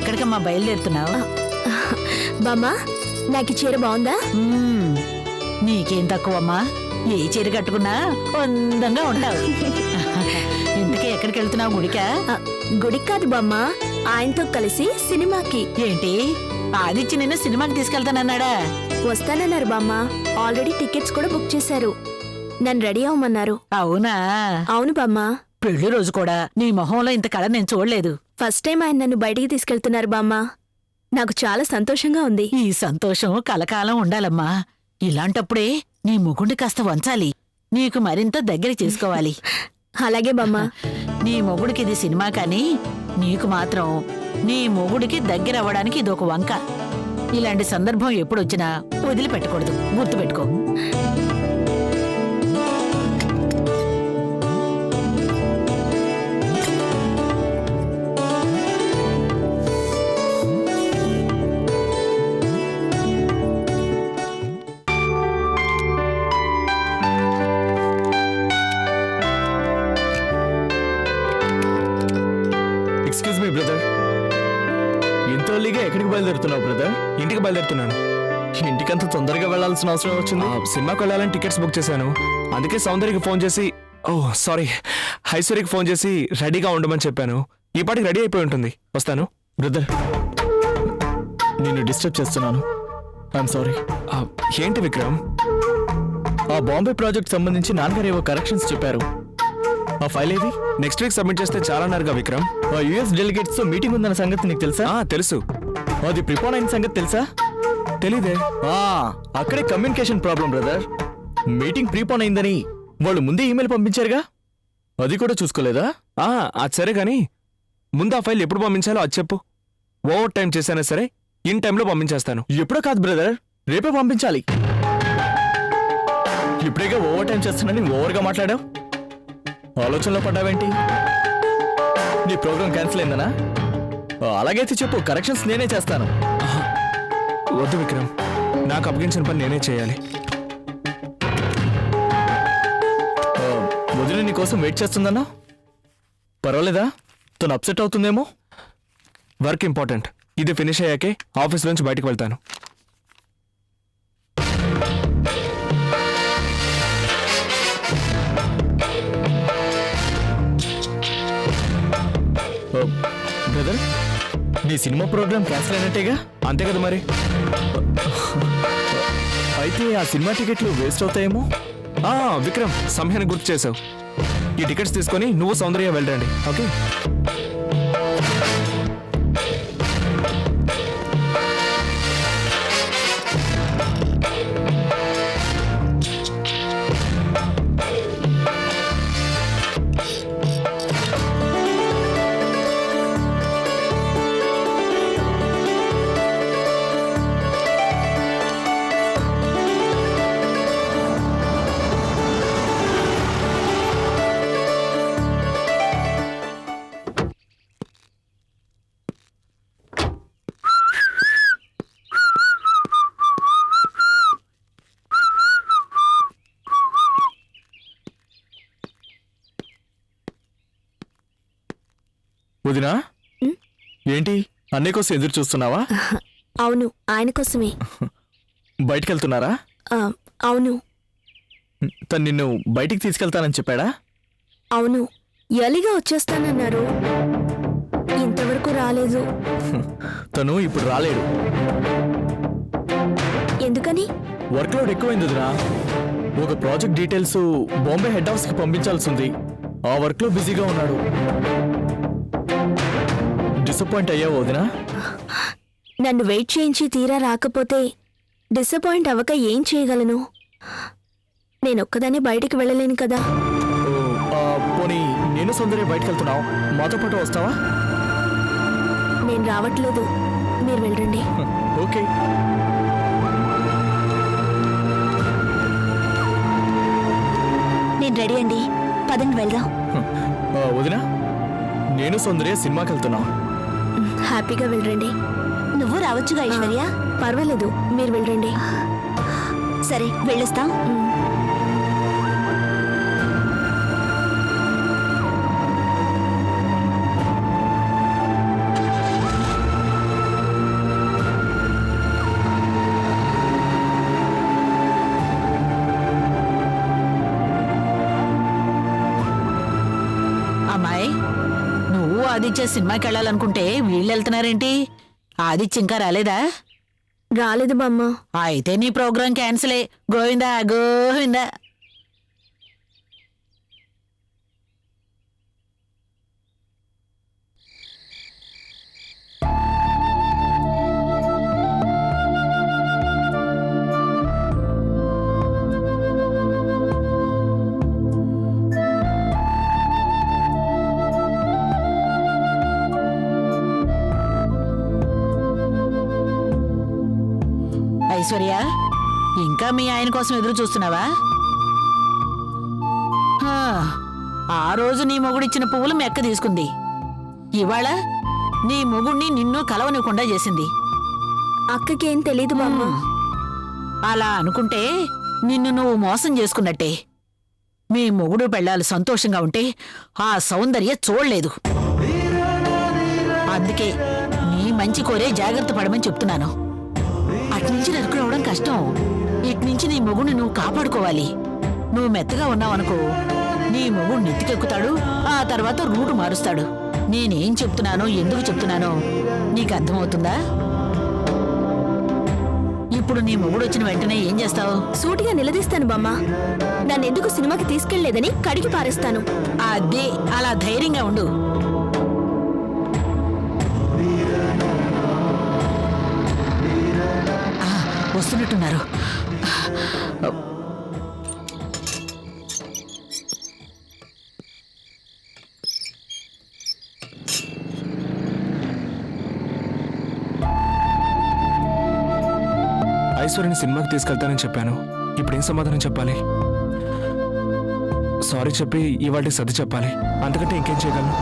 ఎక్కడికమ్మా బయలుదేరుతున్నావు? బామ్మా, నాకు చీర బాగుందా? నీకేం తక్కువమ్మా, ఏ చీర కట్టుకున్నా అందంగా ఉంటావు. ఇంతకీ ఎక్కడికి వెళ్తున్నావు? గుడికా? గుడికి కాదు బామ్మా, ఆయనతో కలిసి సినిమాకి. ఏంటి, ఆదిత్య నిన్ను సినిమాకి తీసుకెళ్తానన్నాడా? వస్తానన్నారు బామ్మా. ఆల్రెడీ టికెట్స్ కూడా బుక్ చేశారు. నన్ను రెడీ అవ్వమన్నారు. అవునా? అవును బామ్మా. పెళ్లి రోజు కూడా నీ మొహంలో ఇంత కళ నేను చూడలేదు. ఫస్ట్ టైం ఆయన నన్ను బయటికి తీసుకెళ్తున్నారు బామ్మా. నాకు చాలా సంతోషంగా ఉంది. ఈ సంతోషం కలకాలం ఉండాలమ్మా. ఇలాంటప్పుడే నీ మొగుడిని కాస్త వంచాలి, నీకు మరింత దగ్గర చేసుకోవాలి. అలాగే బామ్మా. నీ మొగుడికి ఇది సినిమా కానీ నీకు మాత్రం నీ మొగుడికి దగ్గర అవ్వడానికి ఇదొక వంక. ఇలాంటి సందర్భం ఎప్పుడొచ్చినా వదిలిపెట్టకూడదు, గుర్తుపెట్టుకో. ఎక్స్క్యూజ్ మీ బ్రదర్, ఇంత ఎర్లీగా ఎక్కడికి బయలుదేరుతున్నావు బ్రదర్? ఇంటికి బయలుదేరుతున్నాను. ఇంటికంత తొందరగా వెళ్లాల్సిన అవసరం వచ్చింది? సినిమాకి వెళ్ళాలని టికెట్స్ బుక్ చేశాను. అందుకే సౌందర్యకి ఫోన్ చేసి, ఐశ్వర్యకి ఫోన్ చేసి రెడీగా ఉండమని చెప్పాను. ఈ పాటికి రెడీ అయిపోయి ఉంటుంది. వస్తాను. బ్రదర్, నిన్ను డిస్టర్బ్ చేస్తున్నాను. I'm sorry. ఏంటి విక్రమ్? ఆ బాంబే ప్రాజెక్ట్ సంబంధించి నాన్నగారు ఏవో కరెక్షన్స్ చెప్పారు. ఆ ఫైల్ ఏది? నెక్స్ట్ వీక్ సబ్మిట్ చేస్తే చాలా అన్నారుగా విక్రమ్. ఆ యుఎస్ డెలిగేట్స్ తో మీటింగ్ ఉందన్న సంగతి నీకు తెలుసా? తెలుసు. అది ప్రిపోన్ అయిన సంగతి తెలుసా? తెలీదే. అక్కడే communication problem brother. Meeting prepone అయిందని వాళ్ళు ముందే ఈమెయిల్ పంపించారుగా, అది కూడా చూసుకోలేదా? అది సరే కానీ ముందు ఆ ఫైల్ ఎప్పుడు పంపించాలో అది చెప్పు. ఓవర్ టైం చేశానా సరే ఇన్ టైంలో పంపించేస్తాను. ఎప్పుడో కాదు బ్రదర్, రేపే పంపించాలి. ఇప్పుడేగా ఓవర్ టైం చేస్తున్నానని ఓవర్గా మాట్లాడావు. ఆలోచనలో పడ్డావేంటి? నీ ప్రోగ్రామ్ క్యాన్సిల్ అయిందనా? అలాగైతే చెప్పు, కరెక్షన్స్ నేనే చేస్తాను. వద్దు విక్రమ్, నాకు అప్పగించిన పని నేనే చేయాలి. వదిలి నీ కోసం వెయిట్ చేస్తుందన్నా? పర్వాలేదా? తను అప్సెట్ అవుతుందేమో. Work important. ఇది ఫినిష్ అయ్యాకే ఆఫీస్ నుంచి బయటకు వెళ్తాను. బ్రదర్, నీ సినిమా ప్రోగ్రామ్ క్యాన్సిల్ అయినట్టేగా? అంతే కదా మరి. అయితే ఆ సినిమా టికెట్లు వేస్ట్ అవుతాయేమో. విక్రమ్, సమయాన్ని గుర్తు చేసావు. ఈ టికెట్స్ తీసుకొని నువ్వు సౌందర్య వెళ్ళండి. ఓకే? వదినా, ఏంటి అన్నయ్య కోసం ఎదురు చూస్తున్నావా? అవును, ఆయన కోసమే. బయటికి వెళ్తున్నారా? అవును. తను నిన్ను బయటికి తీసుకెళ్తానని చెప్పాడా? అవును, ఎలిగా వచ్చేస్తానన్నారు. ఇంతవరకు రాలేదు. తను ఇప్పుడు రాలేడు. ఎందుకని? వర్క్లోడ్ ఎక్కువైంది వదినా. ఒక ప్రాజెక్ట్ డీటెయిల్స్ బాంబే హెడ్ ఆఫీస్కి పంపించాల్సి ఉంది. ఆ వర్క్లో బిజీగా ఉన్నాడు. డిసప్పాయింట్ అయ్యావు వదినా? నన్ను వెయిట్ చేయించి తీరా రాకపోతే డిసప్పాయింట్ అవ్వక ఏం చేయగలను? నేనొక్కదాన్ని బయటికి వెళ్ళలేను కదా. పోనీ నేను సౌందర్య బయటకు వెళ్తున్నావు, మాతో పాటు వస్తావా? నేను రావట్లేదు, మీరు వెళ్ళండి. ఓకే. నేను రెడీ అండి, పదండి వెళ్దాం. వదినా, నేను సౌందర్య సినిమాకి వెళ్తున్నా. హ్యాపీగా వెళ్ళండి. నువ్వు రావచ్చుగా ఐశ్వర్య. పర్వాలేదు, మీరు వెళ్ళండి. సరే, వెళ్ళొస్తాం. అమ్మాయి, నువ్వు ఆదిత్య సినిమాకి వెళ్ళాలనుకుంటే వీళ్ళు వెళ్తున్నారేంటి? ఆదిత్య ఇంకా రాలేదా? రాలేదు బామ్మ. అయితే నీ ప్రోగ్రాం క్యాన్సిలే. గోవిందా గోవిందా. ఐశ్వర్య, ఇంకా మీ ఆయన కోసం ఎదురు చూస్తున్నావా? హా, ఆ రోజు నీ మొగుడిచ్చిన పువ్వులు మెక్క తీసుకుంది. ఇవాళ నీ మొగుడిని నిన్ను కలవనివ్వకుండా చేసింది. అక్కకేం తెలీదు బామ్మ. అలా అనుకుంటే నిన్ను నువ్వు మోసం చేసుకున్నట్టే. మీ మొగుడు పెళ్ళాలు సంతోషంగా ఉంటే ఆ సౌందర్య చూడలేదు. అందుకే నీ మంచి కోరే జాగ్రత్త పడమని చెప్తున్నాను. అట్నుంచి నరుకురావడం కష్టం. ఇట్నుంచి నీ మొగుడిని నువ్వు కాపాడుకోవాలి. నువ్వు మెత్తగా ఉన్నావనుకో, నీ మొగుడు నెత్తికెక్కుతాడు. ఆ తర్వాత రూటు మారుస్తాడు. నేనేం చెప్తున్నానో ఎందుకు చెప్తున్నానో నీకు అర్థమవుతుందా? ఇప్పుడు నీ మొగుడు వచ్చిన వెంటనే ఏం చేస్తావు? సూటిగా నిలదీస్తాను బామ్మ. నన్నెందుకు సినిమాకి తీసుకెళ్లేదని కడిగి పారేస్తాను. అదే, అలా ధైర్యంగా ఉండు. వస్తున్నట్టున్నారు. ఐశ్వర్యని సినిమాకి తీసుకెళ్తానని చెప్పాను. ఇప్పుడేం సమాధానం చెప్పాలి? సారీ చెప్పి ఇవాళ సర్ది చెప్పాలి. అంతకంటే ఇంకేం చేయగలను?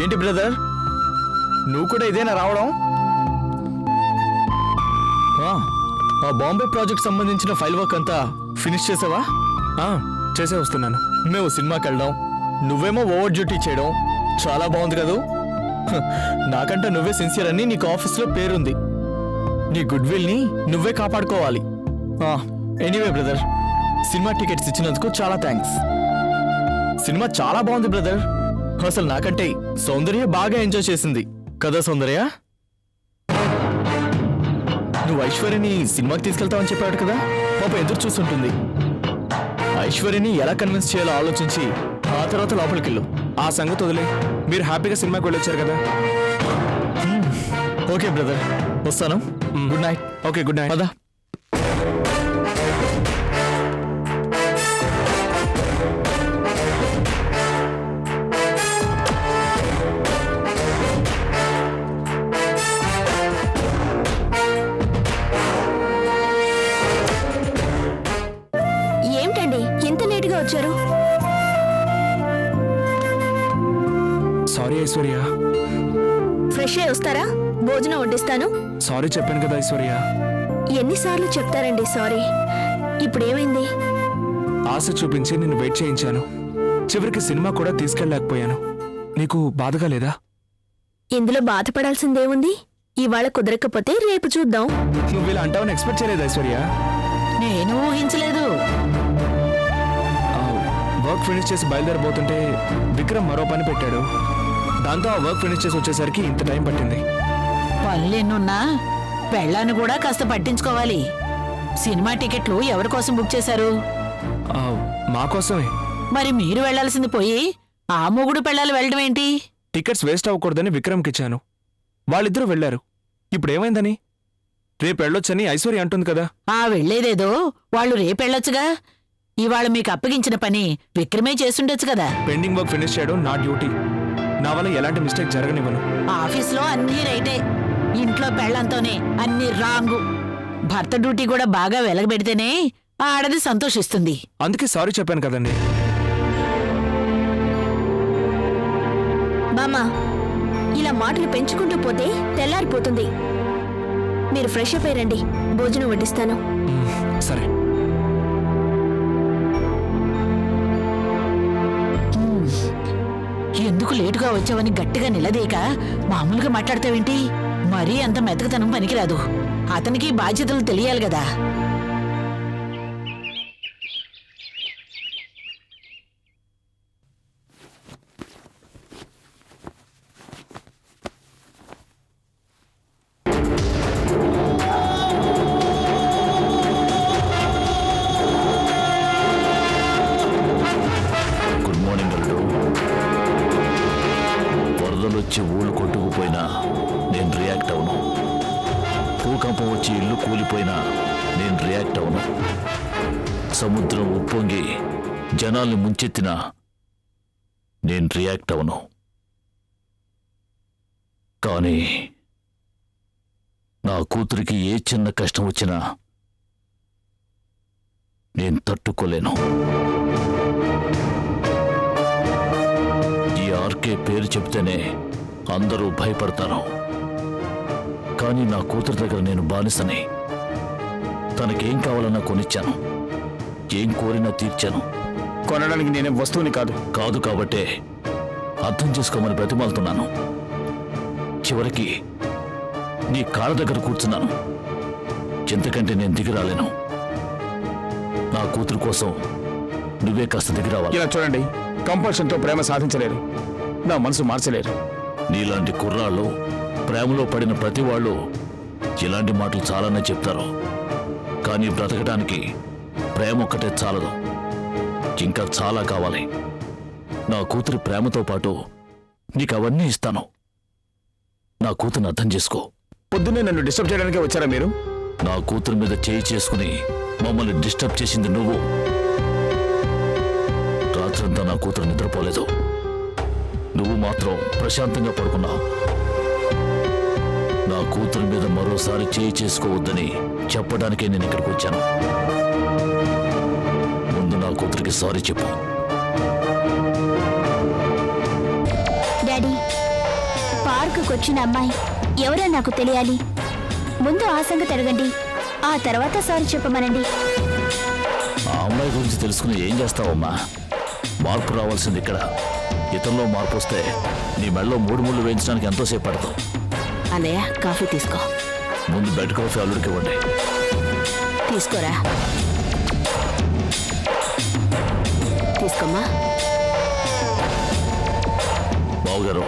ఏంటి బ్రదర్, నువ్వు కూడా ఇదేనా రావడం? ఆ బాంబే ప్రాజెక్ట్ సంబంధించిన ఫైల్ వర్క్ అంతా ఫినిష్ చేసావా? చేసే వస్తున్నాను. మేము సినిమాకి వెళ్ళడం, నువ్వేమో ఓవర్ డ్యూటీ చేయడం చాలా బాగుంది కదూ. నాకంటే నువ్వే సిన్సియర్ అని నీకు ఆఫీస్లో పేరుంది. నీ గుడ్ విల్ ని నువ్వే కాపాడుకోవాలి. ఎనీవే బ్రదర్, సినిమా టికెట్స్ ఇచ్చినందుకు చాలా థ్యాంక్స్. సినిమా చాలా బాగుంది బ్రదర్. అసలు నాకంటే సౌందర్య బాగా ఎంజాయ్ చేసింది కదా సౌందర్య? నువ్వు ఐశ్వర్యని సినిమాకి తీసుకెళ్తావని చెప్పాడు కదా, పాప ఎదురు చూస్తుంటుంది. ఐశ్వర్యని ఎలా కన్విన్స్ చేయాలో ఆలోచించి ఆ తర్వాత లోపలికి వెళ్ళు. ఆ సంగతి వదిలే, మీరు హ్యాపీగా సినిమాకి వెళ్ళొచ్చారు కదా. ఓకే బ్రదర్, వస్తాను. Good night. Okay, good night. పదా. ఏమిటండి ఇంత లేటుగా వచ్చారు? సారీ ఐశ్వర్య. ఫ్రెష్ అయి వస్తారా? భోజనం వడ్డిస్తాను. సారీ చెప్పాను కదా ఐశ్వర్య. ఎన్నిసార్లు చెప్తారండి సారీ? ఇప్పుడేమైంది? ఆశ చూపించి నిన్ను వెయిట్ చేయించాను. చివరికి సినిమా కూడా తీసుకెళ్ళలేకపోయాను. నీకు బాధగా లేదా? ఇందులో బాధపడాల్సిందేముంది? ఇవాళ కుదరకపోతే రేపు చూద్దాం. నువ్వు ఇలా అంటావని ఎక్స్పెక్ట్ చేయలేదు ఐశ్వర్య. నేను ఊహించలేదు. వర్క్ ఫినిష్ చేసి బయలుదేరబోతుంటే విక్రమ్ మరో పని పెట్టాడు. దాంతో ఆ వర్క్ ఫినిష్ చేసి వచ్చేసరికి ఇంత టైం పట్టింది. పనులు ఎన్నున్నా పెళ్ళాన్ని కూడా కాస్త పట్టించుకోవాలి. సినిమా టికెట్లు ఎవరి కోసం బుక్ చేశారు? మా కోసమే. మరి మీరు వెళ్లాల్సింది పోయి ఆ మొగుడు పెళ్ళాలు వెళ్ళడం ఏంటి? టికెట్స్ వేస్ట్ అవ్వకూడదని విక్రమ్కి ఇచ్చాను. వాళ్ళిద్దరూ వెళ్లారు. ఇప్పుడు ఏమైందని? రేపు వెళ్ళొచ్చని ఐశ్వర్య అంటుంది కదా. ఆ వెళ్లేదేదో వాళ్ళు రేపెళ్ళొచ్చుగా. ఇవాళ మీకు అప్పగించిన పని విక్రమే చేసుండొచ్చు కదా. పెండింగ్ వర్క్ ఫినిష్ చేయడం నా డ్యూటీ. నా వల్ల ఎలాంటి మిస్టేక్ జరగనివ్వను. ఆఫీస్లో అన్నీ రైటే, ఇంట్లో పెళ్ళంతోనే అన్ని రాంగు. భర్త డ్యూటీ కూడా బాగా వెలగబెడితేనే ఆడది సంతోషిస్తుంది. అందుకే సారీ చెప్పాను కదండి. బామ్మ, ఇలా మాటలు పెంచుకుంటూ పోతే తెల్లారిపోతుంది. మీరు ఫ్రెష్ అప్ అయ్యండి, భోజనం వడ్డిస్తాను. సరే. ఎందుకు ఎందుకు లేటుగా వచ్చావని గట్టిగా నిలదీక మామూలుగా మాట్లాడతావేంటి? మరీ అంత మెతకతనం పనికిరాదు. అతనికి బాధ్యతలు తెలియాలి కదా. గుడ్ మార్నింగ్ అల్లుడు. వరదలొచ్చి ఊళ్ళు కొట్టుకుపోయినా నేను రియాక్ట్ అవును. భూకంపం వచ్చి ఇల్లు కూలిపోయినా నేను రియాక్ట్ అవును. సముద్రం ఉప్పొంగి జనాల్ని ముంచెత్తినా నేను రియాక్ట్ అవును. కానీ నా కూతురికి ఏ చిన్న కష్టం వచ్చినా నేను తట్టుకోలేను. ఈ ఆర్కే పేరు చెప్తేనే అందరూ భయపడతారు. కానీ నా కూతురు దగ్గర నేను బానిసని. తనకేం కావాలన్నా కొనిచ్చాను, ఏం కోరినా తీర్చాను. కొనడానికి నేనే వస్తువుని కాదు. కాదు కాబట్టే అర్థం చేసుకోమని బ్రతిమాలుతున్నాను. చివరికి నీ కాళ్ళ దగ్గర కూర్చున్నాను. చింతకంటే నేను దిగిరాలేను. నా కూతురు కోసం నువ్వే కాస్త దిగిరావాలి. ఇలా చూడండి, కంపల్షన్తో ప్రేమ సాధించలేరు, నా మనసు మార్చలేరు. నీలాంటి కుర్రాళ్ళు ప్రేమలో పడిన ప్రతి వాళ్ళు ఇలాంటి మాటలు చాలానే చెప్తారు. కానీ బ్రతకడానికి ప్రేమ ఒక్కటే చాలదు, ఇంకా చాలా కావాలి. నా కూతురి ప్రేమతో పాటు నీకు అవన్నీ ఇస్తాను. నా కూతుర్ని అర్థం చేసుకో. పొద్దున్నే నన్ను డిస్టర్బ్ చేయడానికే వచ్చారా మీరు? నా కూతురు మీద చేయి చేసుకుని మమ్మల్ని డిస్టర్బ్ చేసింది నువ్వు. రాత్రంతా నా కూతురు నిద్రపోలేదు. నువ్వు మాత్రం ప్రశాంతంగా పడుకున్నావు. నా కూతురు మీద మరోసారి చేయి చేసుకోవద్దని చెప్పడానికే నేను ఇక్కడికి వచ్చాను. ముందు నా కూతురికి సారీ చెప్పు. డాడీ, పార్కుకు వచ్చిన అమ్మాయి ఎవరో నాకు తెలియాలి. ముందు ఆ సంగతి అడగండి, ఆ తర్వాత సారీ చెప్పమనండి. ఆ అమ్మాయి గురించి తెలుసుకుని ఏం చేస్తావమ్మా? మార్పు రావాల్సింది ఇక్కడ. ఇతరులో మార్పు వస్తే నీ మెడలో 3 ముళ్ళు వేయించడానికి ఎంతోసేపు పడతావు. అన్నయ్య, కాఫీ తీసుకో. ముందు బెడ్ కాఫీ అల్లుడికి ఇవ్వండి. తీసుకోరా. తీసుకోమ్మా. బావుగారు,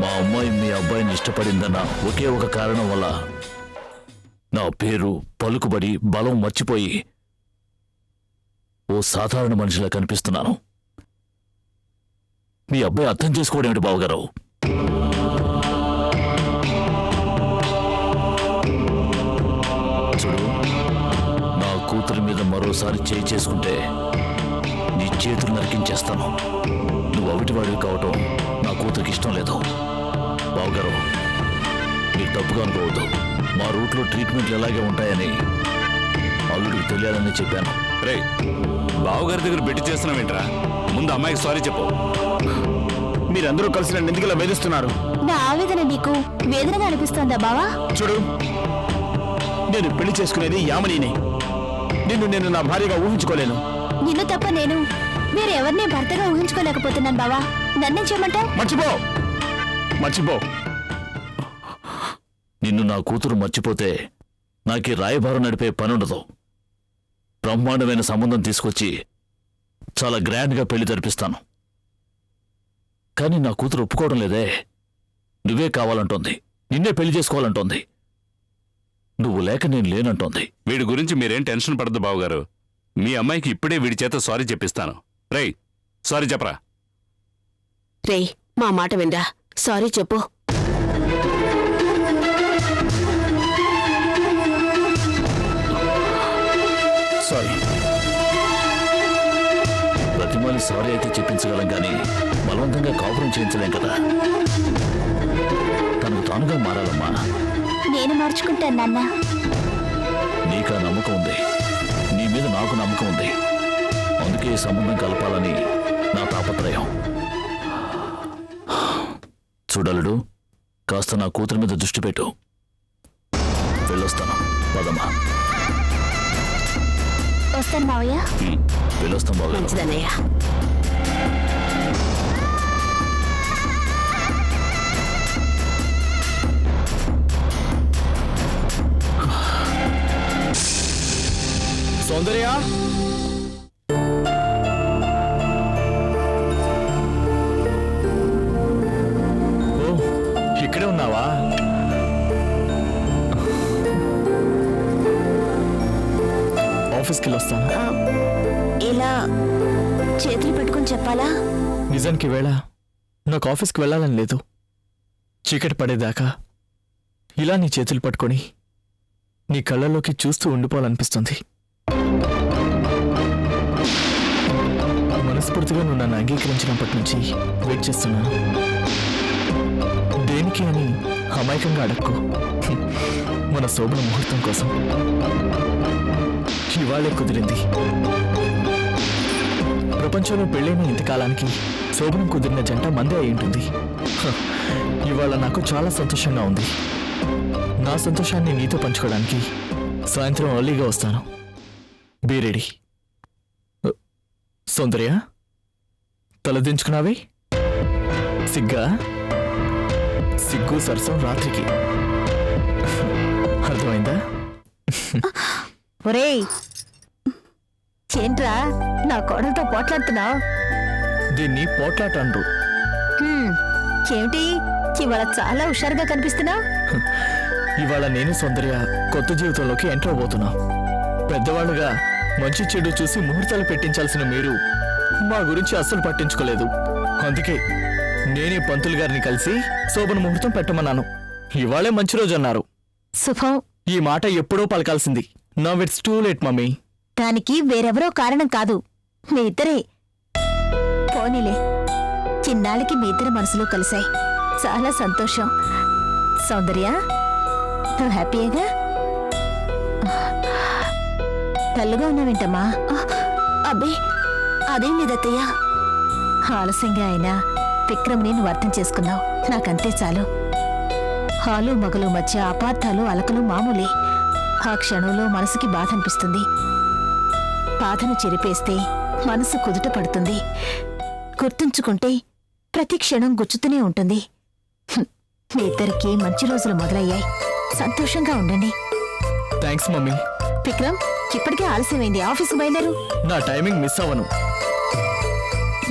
మా అమ్మాయి మీ అబ్బాయిని ఇష్టపడిందన్న ఒకే ఒక కారణం వల్ల నా పేరు, పలుకుబడి, బలం మర్చిపోయి ఓ సాధారణ మనిషిలా కనిపిస్తున్నాను. మీ అబ్బాయి అర్థం చేసుకోవడం ఏమిటి బావుగారు? చూడు, నా కూతురి మీద మరోసారి చేయి చేసుకుంటే నీ చేతులు నరికించేస్తాను. నువ్వు అవిటివాడివి కావటం నా కూతురికి ఇష్టం లేదు. బావుగారు, మీరు తప్పుగా అనుకోవద్దు. మా రూట్లో ట్రీట్మెంట్లు ఎలాగే ఉంటాయని అల్లుడికి తెలియాలని చెప్పాను. రే, బావగారి దగ్గర బెట్టి చేస్తున్నావేంట్రా? ముందు అమ్మాయికి సారీ చెప్పు. మీరందరూ కలిసి నన్ను ఎందుకు ఇలా వేధిస్తున్నారు? నా ఆవేదన నీకు వేదనగా అనిపిస్తోందా బావా? చూడు, నేను పెళ్లి చేసుకునేది యామినిని. నేను నా భార్యగా ఊహించుకోలేను. నిన్ను తప్ప నేను వేరెవరిని భర్తగా ఊహించుకోలేకపోతున్నాను బావా. నన్నేం చేయమంటావు? మర్చిపో. నిన్ను నా కూతురు మర్చిపోతే నాకు ఈ రాయబారం నడిపే పనుండదు. బ్రహ్మాండమైన సంబంధం తీసుకొచ్చి చాలా గ్రాండ్గా పెళ్లి జరిపిస్తాను. కానీ నా కూతురు ఒప్పుకోవడం లేదే. నువ్వే కావాలంటోంది, నిన్నే పెళ్లి చేసుకోవాలంటోంది. నువ్వు లేక నేను లేనంటోంది. వీడి గురించి మీరేం టెన్షన్ పడద్దు బావగారు. మీ అమ్మాయికి ఇప్పుడే వీడి చేత సారీ చెప్పిస్తాను. రేయ్, సారీ చెప్పరా. రేయ్, మా మాట వినరా, సారీ చెప్పు. సారీ. ప్రతిమాని సారీ అయితే చెప్పించగలం కానీ బలవంతంగా కాపురం చేయించలేం కదా. తనకు తానుగా మారాలమ్మా. నేను మార్చుకుంటాను నాన్న. నీకా నమ్మకం ఉంది, నీ మీద నాకు నమ్మకం ఉంది. అందుకే ఈ సంబంధం కలపాలని నా తాపత్రయం. చూడలుడు, కాస్త నా కూతురి మీద దృష్టి పెట్టు. వెళ్ళొస్తాను. పదమ్మా. వస్తాను మావయ్య. వెళ్ళొస్తాం బాగా. మంచిదన్నయ్య. సౌందర్య ఓ ఇక్కడే ఉన్నావా? ఆఫీస్కి వెళ్ళొస్తాను. ఇలా చేతులు పెట్టుకుని చెప్పాలా? నిజానికి వేళ నాకు ఆఫీస్కి వెళ్ళాలని లేదు. చీకటి పడేదాకా ఇలా నీ చేతులు పట్టుకొని నీ కళ్ళల్లోకి చూస్తూ ఉండిపోవాలనిపిస్తుంది. మనస్ఫూర్తిగా నువ్వు నన్ను అంగీకరించినప్పటి నుంచి వెయిట్ చేస్తున్నాను. దేనికి అని అమాయకంగా అడక్కు. మన శోభన ముహూర్తం కోసం ఇవాళే కుదిరింది. ప్రపంచంలో పెళ్ళైన ఇంతకాలానికి శోభనం కుదిరిన జంట మందే అయి ఉంటుంది. ఇవాళ నాకు చాలా సంతోషంగా ఉంది. నా సంతోషాన్ని నీతో పంచుకోవడానికి సాయంత్రం ఎర్లీగా వస్తాను. Be ready. సౌందర్య, తలదించుకున్నావే? సిగ్గా? సిగ్గు సరసం రాత్రికి. అర్థమైందా? ఒరేయ్, ఏంట్రా నా కోడలతో పోట్లాడుతున్నావు? దీన్ని పోట్లాట అనరు. ఏమిటి ఇవాళ చాలా హుషారుగా కనిపిస్తున్నావు? ఇవాళ నేను సౌందర్య కొత్త జీవితంలోకి ఎంటర్ అవబోతున్నా. పెద్దవాళ్ళుగా మంచి చెడు చూసి ముహూర్తాలు పెట్టించాల్సిన మీరు మా గురించి అస్సలు పట్టించుకోలేదు. అందుకే నేనే పంతులు గారిని కలిసి శోభన ముహూర్తం పెట్టమన్నాను. ఇవాళే మంచి రోజు అన్నారు. శుభం. ఈ మాట ఎప్పుడో పలకాల్సింది. Now it's too late mummy. దానికి వేరెవరో కారణం కాదు, మీ ఇద్దరే. పోనీలే, చిన్నాళ్ళకి మీ ఇద్దరి మనసులో కలిశాయి. చాలా సంతోషం. సౌందర్య, నువ్వు హ్యాపీయేగా? తల్లుగా ఉన్నావేంటమ్మా? అబ్బే అదేం లేదత్తయ్య. ఆలస్యంగా అయినా విక్రమ్ని నువ్వు అర్థం చేసుకున్నావు. నాకంతే చాలు. హాలు మగలు మధ్య అపార్థాలు అలకలు మామూలే. ఆ క్షణంలో మనసుకి బాధ అనిపిస్తుంది. బాధను చెరిపేస్తే మనసు కుదుట పడుతుంది. గుర్తుంచుకుంటే ప్రతి క్షణం గుచ్చుతూనే ఉంటుంది. మీ ఇద్దరికి మంచి రోజులు మొదలయ్యాయి. సంతోషంగా ఉండండి. Thanks mummy. విక్రమ్, ఇప్పటికే ఆలస్యమైంది. ఆఫీస్కి బయలుదేరు. నా టైమింగ్ మిస్ అవ్వను.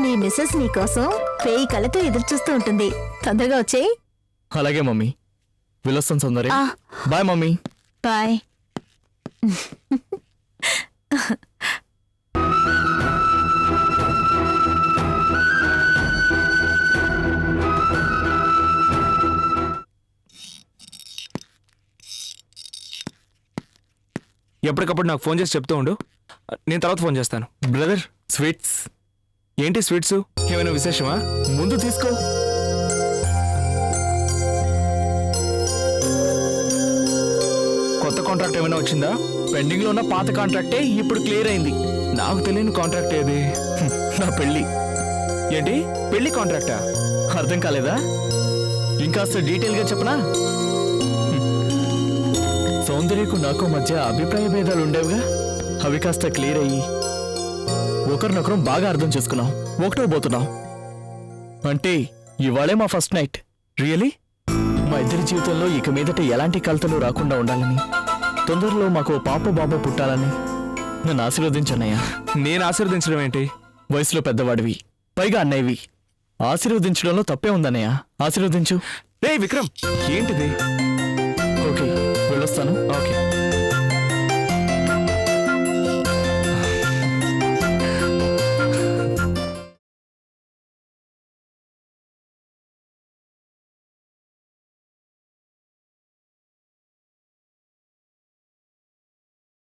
నీ మిస్సెస్ నీకోసం 1000 కళ్ళతో ఎదురు చూస్తూ ఉంటుంది. తొందరగా వచ్చేయ్. అలాగే మమ్మీ. వెళ్ళొస్తాను సౌందర్య. Bye mummy. బాయ్. ఎప్పటికప్పుడు నాకు ఫోన్ చేసి చెప్తూ ఉండు. నేను తర్వాత ఫోన్ చేస్తాను. Brother, sweets. ఏంటి స్వీట్స్? ఏమైనా విశేషమా? ముందు తీసుకో. కొత్త కాంట్రాక్ట్ ఏమైనా వచ్చిందా? పెండింగ్ లో ఉన్న పాత కాంట్రాక్టే ఇప్పుడు క్లియర్ అయింది. నాకు తెలియని కాంట్రాక్ట్ ఏది? నా పెళ్లి. ఏంటి పెళ్లి కాంట్రాక్టా? అర్థం కాలేదా? ఇంకాస్త డీటెయిల్ గా చెప్పనా? సౌందర్యకు నాకు మధ్య అభిప్రాయ భేదాలు ఉండేవిగా, అవి కాస్త క్లియర్ అయ్యి ఒకరినొకరం బాగా అర్థం చేసుకున్నాం. ఒకటో పోతున్నాం. అంటే ఇవాళే మా ఫస్ట్ నైట్. రియలీ? మా ఇద్దరి జీవితంలో ఇక మీదట ఎలాంటి కలతలు రాకుండా ఉండాలని, తొందరలో మాకు పాప బాబు పుట్టాలని నన్ను ఆశీర్వదించన్నయ్యా. నేను ఆశీర్వదించడం ఏంటి? వయసులో పెద్దవాడివి, పైగా అన్నయ్యవి. ఆశీర్వదించడంలో తప్పే ఉందన్నయ్య. ఆశీర్వదించు. రే విక్రమ్, ఏంటిది? ఓకే, వెళ్ళొస్తాను. ఓకే.